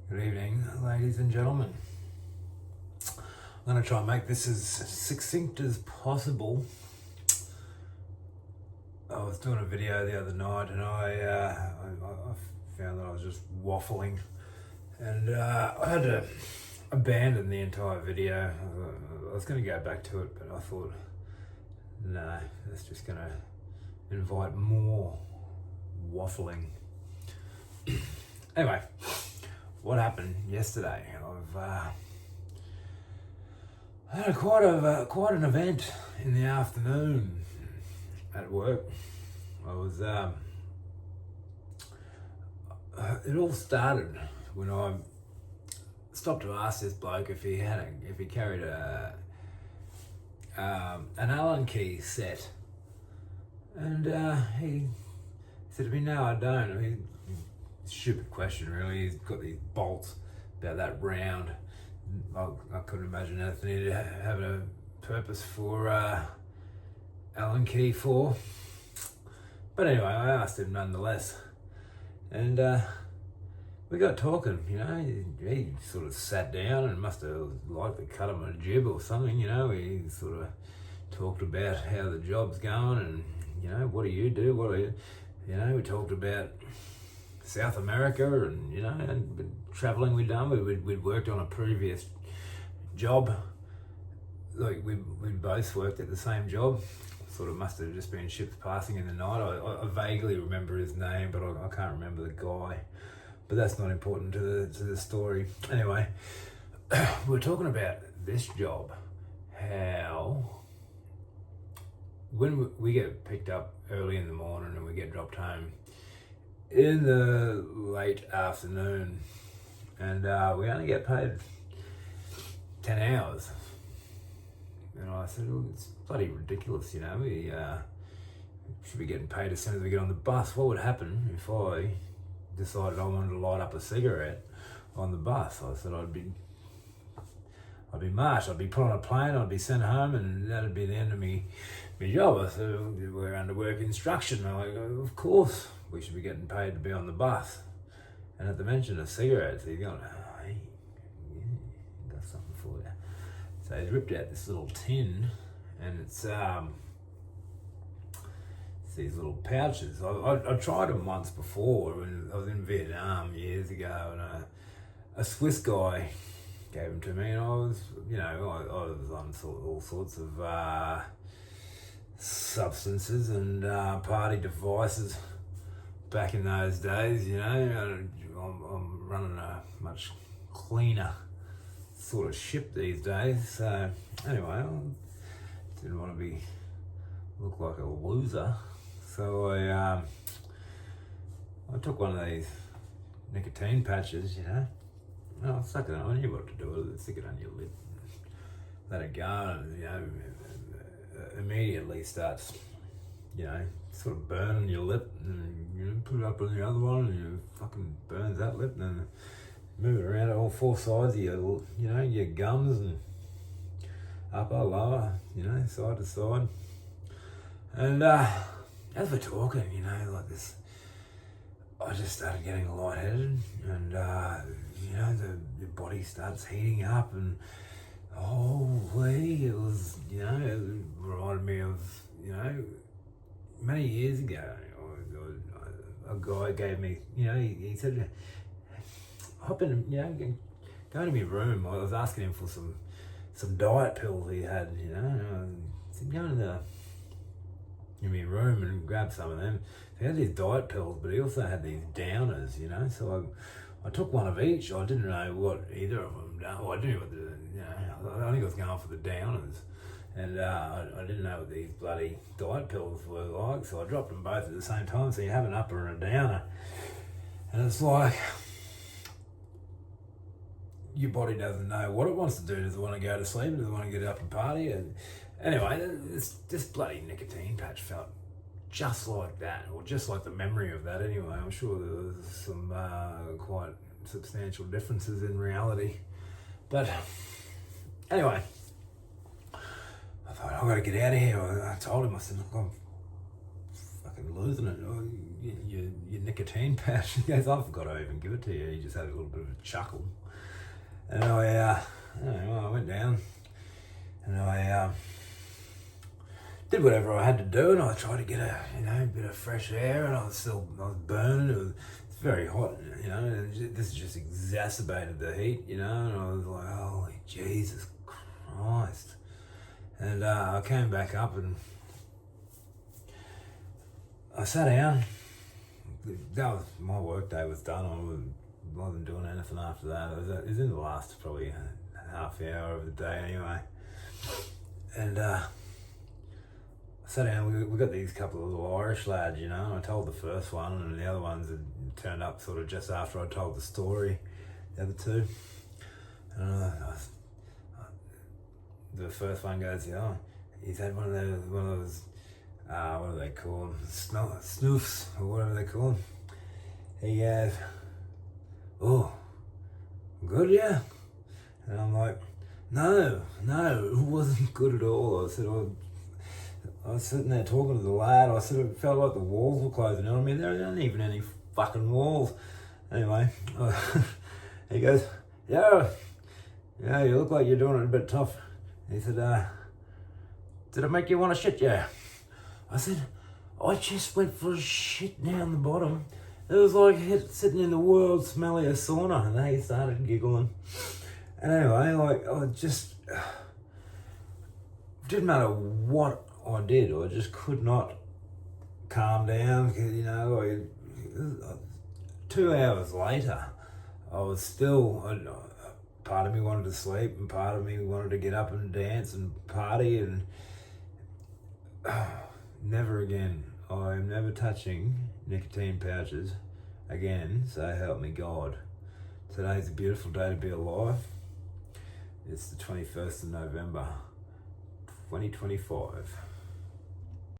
Good evening, ladies and gentlemen. I'm going to try and make this as succinct as possible. I was doing a video the other night and I found that I was just waffling, and I had to abandon the entire video. I was going to go back to it, but I thought, no, it's just going to invite more waffling. Anyway, what happened yesterday? I had quite an event in the afternoon at work. I was it all started when I stopped to ask this bloke if he carried an Allen key set, and he said to me, "No, I don't." I mean, stupid question, really. He's got these bolts about that round. I couldn't imagine anything he'd have a purpose for Allen key for. But anyway, I asked him nonetheless, and we got talking. He sort of sat down and must have liked the cut of my jib or something. He sort of talked about how the job's going, and what do you do? What do you? We talked about South America and and traveling we'd done. We'd worked on a previous job. Like we both worked at the same job. Sort of must have just been ships passing in the night. I vaguely remember his name, but I can't remember the guy. But that's not important to the story. Anyway, we're talking about this job. How when we get picked up early in the morning and we get dropped home in the late afternoon, and we only get paid 10 hours. And I said, "Well, it's bloody ridiculous, we should be getting paid as soon as we get on the bus. What would happen if I decided I wanted to light up a cigarette on the bus?" I said I'd be marched, I'd be put on a plane, I'd be sent home, and that'd be the end of my job. I said, "We're under work instruction." I'm like, "Of course we should be getting paid to be on the bus." And at the mention of cigarettes, he's going, "Oh, hey, yeah, got something for you." So he's ripped out this little tin, and it's these little pouches. I tried them once before when I was in Vietnam years ago, and a Swiss guy gave them to me, and I was on all sorts of substances and party devices back in those days. I'm running a much cleaner sort of ship these days. So anyway, I didn't want to look like a loser. So I took one of these nicotine patches, and I stuck it on. I knew what to do with it. Stick it on your lip, let it go, and immediately starts, sort of burning your lip, and put it up on the other one, and you fucking burns that lip, and then move it around all four sides of your gums, and upper, lower, side to side. And as we're talking, like this, I just started getting lightheaded, and the body starts heating up, and holy, it was, it reminded me of, many years ago, a guy gave me, he said, hop in, go to my room. I was asking him for some diet pills he had, and I said, go in my room and grab some of them. He had these diet pills, but he also had these downers, so I took one of each. I didn't know what either of them done. Well, I knew what I think I was going for the downers, and I didn't know what these bloody diet pills were like, so I dropped them both at the same time. So you have an upper and a downer, and it's like your body doesn't know what it wants to do. Does it want to go to sleep? Does it want to get up and party? And anyway, this bloody nicotine patch felt just like that, or just like the memory of that anyway. I'm sure there was some quite substantial differences in reality. But anyway, I thought, I've got to get out of here. I told him, I said, look, I'm fucking losing it. Oh, your nicotine patch. He goes, I forgot to even give it to you. He just had a little bit of a chuckle. And I went down and I did whatever I had to do, and I tried to get a bit of fresh air, and I was burning. It's very hot, and this just exacerbated the heat, and I was like, holy Jesus Christ. And I came back up and I sat down. That was my work day was done. I wasn't doing anything after that. It was in the last probably half hour of the day anyway. And I sat down. We got these couple of little Irish lads, I told the first one, and the other ones had turned up sort of just after I told the story, the other two. And the first one goes, he's had one of those what do they call them? Snoofs, or whatever they call them. He goes, oh, good, yeah? And I'm like, no, it wasn't good at all. I said, I was sitting there talking to the lad. I sort of felt like the walls were closing in on me. There aren't even any fucking walls. Anyway, he goes, yeah, you look like you're doing it a bit tough. He said, did it make you want to shit, yeah? I said, I just went for a shit down the bottom. It was like sitting in the world's smelliest sauna. And they started giggling. And anyway, I just, didn't matter what I did, I just could not calm down. 2 hours later, I was still, part of me wanted to sleep, and part of me wanted to get up and dance and party, and never again. I am never touching nicotine pouches again, so help me God. Today's a beautiful day to be alive. It's the 21st of November, 2025.